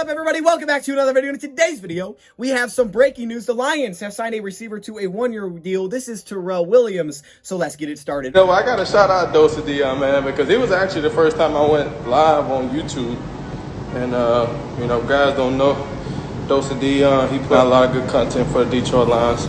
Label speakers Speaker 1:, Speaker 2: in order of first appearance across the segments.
Speaker 1: up, everybody? Welcome back to another video. In today's video, we have some breaking news. The Lions have signed a receiver to a one-year deal. This is Tyrell Williams, so let's get it started.
Speaker 2: You know, I got to shout out DoseOfDion, man, because it was actually the first time I went live on YouTube. And, you know, guys don't know DoseOfDion. He put out a lot of good content for the Detroit Lions.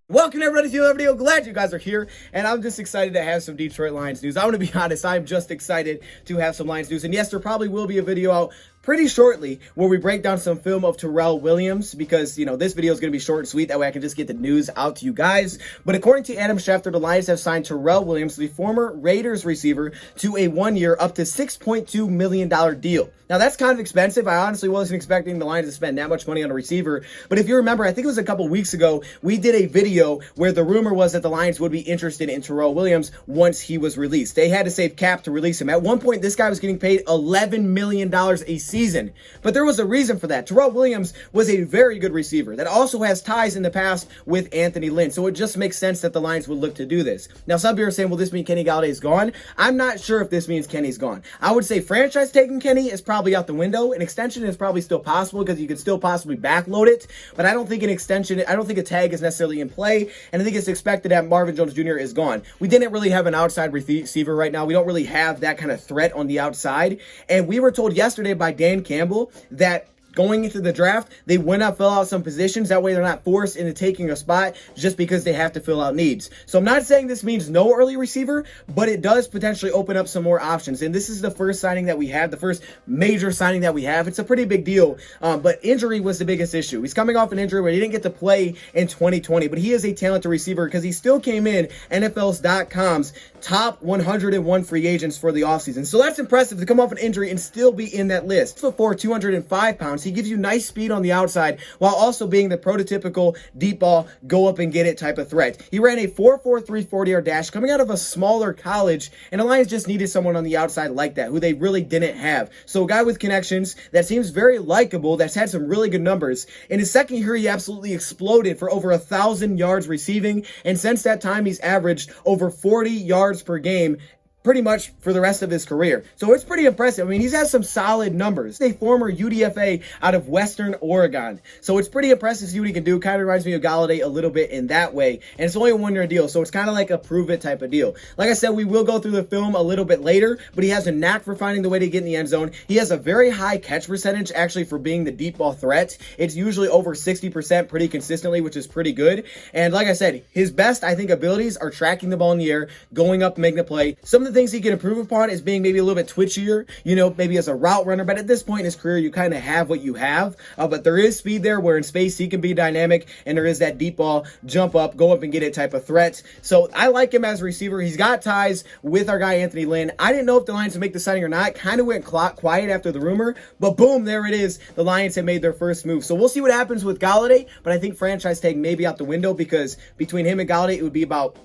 Speaker 1: Welcome everybody to another video. Glad you guys are here, and I'm just excited to have some Detroit Lions news. I'm going to be honest, I'm just excited to have some Lions news, and yes, there probably will be a video out pretty shortly where we break down some film of Tyrell Williams, because, you know, this video is going to be short and sweet. That way I can just get the news out to you guys. But according to Adam Schefter, the Lions have signed Tyrell Williams, the former Raiders receiver, to a one-year up to $6.2 million deal. Now, that's kind of expensive. I honestly wasn't expecting the Lions to spend that much money on a receiver. But if you remember, I think it was a couple weeks ago, we did a video where the rumor was that the Lions would be interested in Tyrell Williams once he was released. They had to save cap to release him. At one point, this guy was getting paid $11 million a season. But there was a reason for that. Tyrell Williams was a very good receiver that also has ties in the past with Anthony Lynn. So it just makes sense that the Lions would look to do this. Now, some people are saying, will this mean Kenny Golladay is gone? I'm not sure if this means Kenny's gone. I would say franchise taking Kenny is probably out the window. An extension is probably still possible because you could still possibly backload it. But I don't think an extension, I don't think a tag is necessarily in play. And I think it's expected that Marvin Jones Jr. is gone. We didn't really have an outside receiver right now. We don't really have that kind of threat on the outside. And we were told yesterday by Dan Campbell that going into the draft, they went up, fill out some positions. That way they're not forced into taking a spot just because they have to fill out needs. So I'm not saying this means no early receiver, but it does potentially open up some more options. And this is the first signing that we have, the first major signing that we have. It's a pretty big deal, but injury was the biggest issue. He's coming off an injury where he didn't get to play in 2020, but he is a talented receiver because he still came in NFLs.com's top 101 free agents for the offseason. So that's impressive to come off an injury and still be in that list. 6'4", 205 pounds. He gives you nice speed on the outside while also being the prototypical deep ball, go up and get it type of threat. He ran a 4.43 40-yard dash coming out of a smaller college, and the Lions just needed someone on the outside like that, who they really didn't have. So a guy with connections that seems very likable, that's had some really good numbers. In his second year, he absolutely exploded for over 1,000 yards receiving, and since that time, he's averaged over 40 yards per game pretty much for the rest of his career. So it's pretty impressive. I mean, he's had some solid numbers. He's a former UDFA out of Western Oregon. So it's pretty impressive to see what he can do. Kind of reminds me of Golladay a little bit in that way. And it's only a one-year deal, so it's kind of like a prove-it type of deal. Like I said, we will go through the film a little bit later, but he has a knack for finding the way to get in the end zone. He has a very high catch percentage, actually, for being the deep ball threat. It's usually over 60% pretty consistently, which is pretty good. And like I said, his best, I think, abilities are tracking the ball in the air, going up, making the play. Some of the things he can improve upon is being maybe a little bit twitchier, you know, maybe as a route runner. But at this point in his career, you kind of have what you have. But there is speed there where in space he can be dynamic, and there is that deep ball, jump up, go up and get it type of threat. So I like him as a receiver. He's got ties with our guy Anthony Lynn. I didn't know if the Lions would make the signing or not. Kind of went quiet after the rumor, but boom, there it is. The Lions have made their first move. So we'll see what happens with Golladay, but I think franchise tag may be out the window because between him and Golladay, it would be about,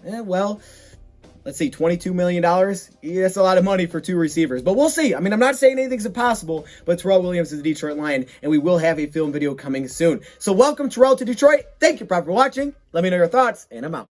Speaker 1: let's see, $22 million. Yeah, that's a lot of money for two receivers, but we'll see. I mean, I'm not saying anything's impossible, but Tyrell Williams is a Detroit Lion, and we will have a film video coming soon. So welcome, Tyrell, to Detroit. Thank you for watching. Let me know your thoughts, and I'm out.